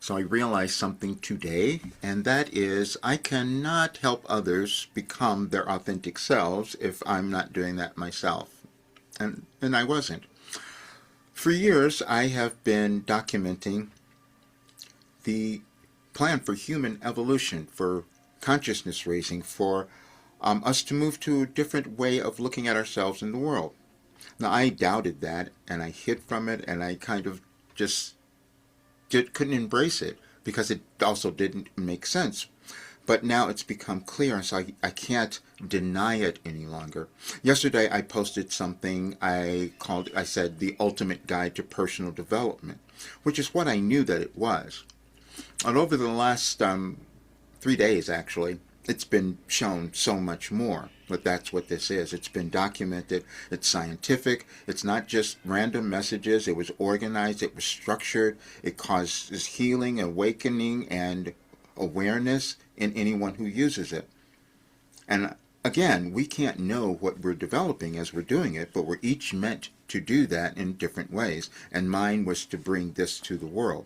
So I realized something today, and that is I cannot help others become their authentic selves if I'm not doing that myself. And I wasn't. For years, I have been documenting the plan for human evolution, for consciousness raising, for us to move to a different way of looking at ourselves in the world. Now, I doubted that, and I hid from it, and I kind of just couldn't embrace it because it also didn't make sense. But now it's become clear, and so I can't deny it any longer. Yesterday, I posted something I said, the ultimate guide to personal development, which is what I knew that it was. And over the last 3 days, actually, it's been shown so much more. But that's what this is. It's been documented. It's scientific. It's not just random messages. It was organized. It was structured. It causes healing, awakening, and awareness in anyone who uses it. And again, we can't know what we're developing as we're doing it, but we're each meant to do that in different ways. And mine was to bring this to the world.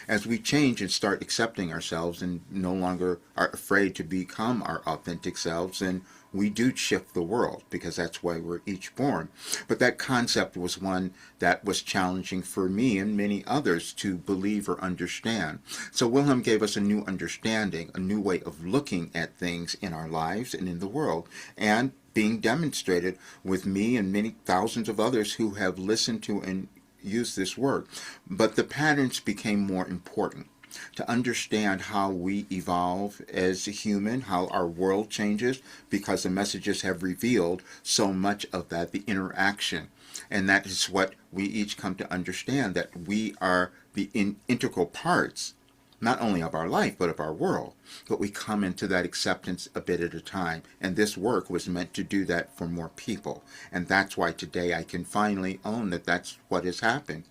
As we change and start accepting ourselves and no longer are afraid to become our authentic selves, then we do shift the world because that's why we're each born. But that concept was one that was challenging for me and many others to believe or understand. So Wilhelm gave us a new understanding, a new way of looking at things in our lives and in the world, and being demonstrated with me and many thousands of others who have listened to and use this work. But the patterns became more important to understand how we evolve as a human, how our world changes, because the messages have revealed so much of that, the interaction. And that is what we each come to understand, that we are the integral parts, not only of our life, but of our world. But we come into that acceptance a bit at a time. And this work was meant to do that for more people. And that's why today I can finally own that that's what has happened.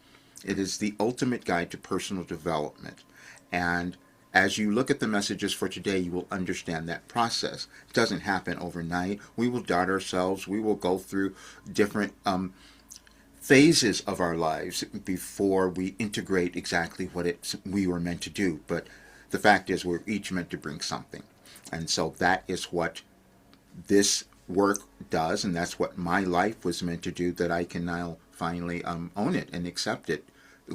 It is the ultimate guide to personal development. And as you look at the messages for today, you will understand that process. It doesn't happen overnight. We will doubt ourselves. We will go through different phases of our lives before we integrate exactly what we were meant to do. But the fact is, we're each meant to bring something. And so that is what this work does, and that's what my life was meant to do, that I can now finally own it and accept it,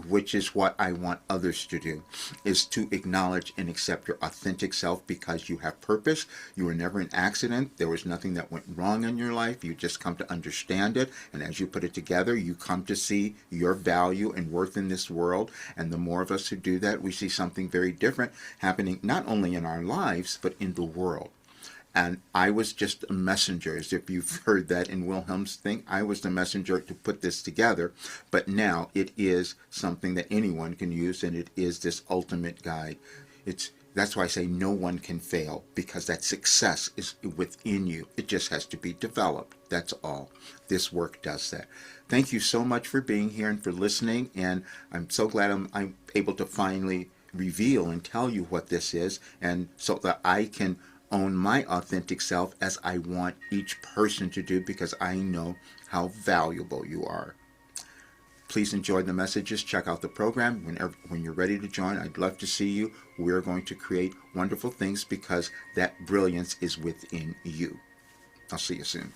which is what I want others to do, is to acknowledge and accept your authentic self because you have purpose. You were never an accident. There was nothing that went wrong in your life. You just come to understand it. And as you put it together, you come to see your value and worth in this world. And the more of us who do that, we see something very different happening, not only in our lives, but in the world. And I was just a messenger, as if you've heard that in Wilhelm's thing. I was the messenger to put this together. But now it is something that anyone can use, and it is this ultimate guide. That's why I say no one can fail, because that success is within you. It just has to be developed. That's all. This work does that. Thank you so much for being here and for listening. And I'm so glad I'm able to finally reveal and tell you what this is, and so that I can own my authentic self as I want each person to do, because I know how valuable you are. Please enjoy the messages. Check out the program. When you're ready to join, I'd love to see you. We're going to create wonderful things because that brilliance is within you. I'll see you soon.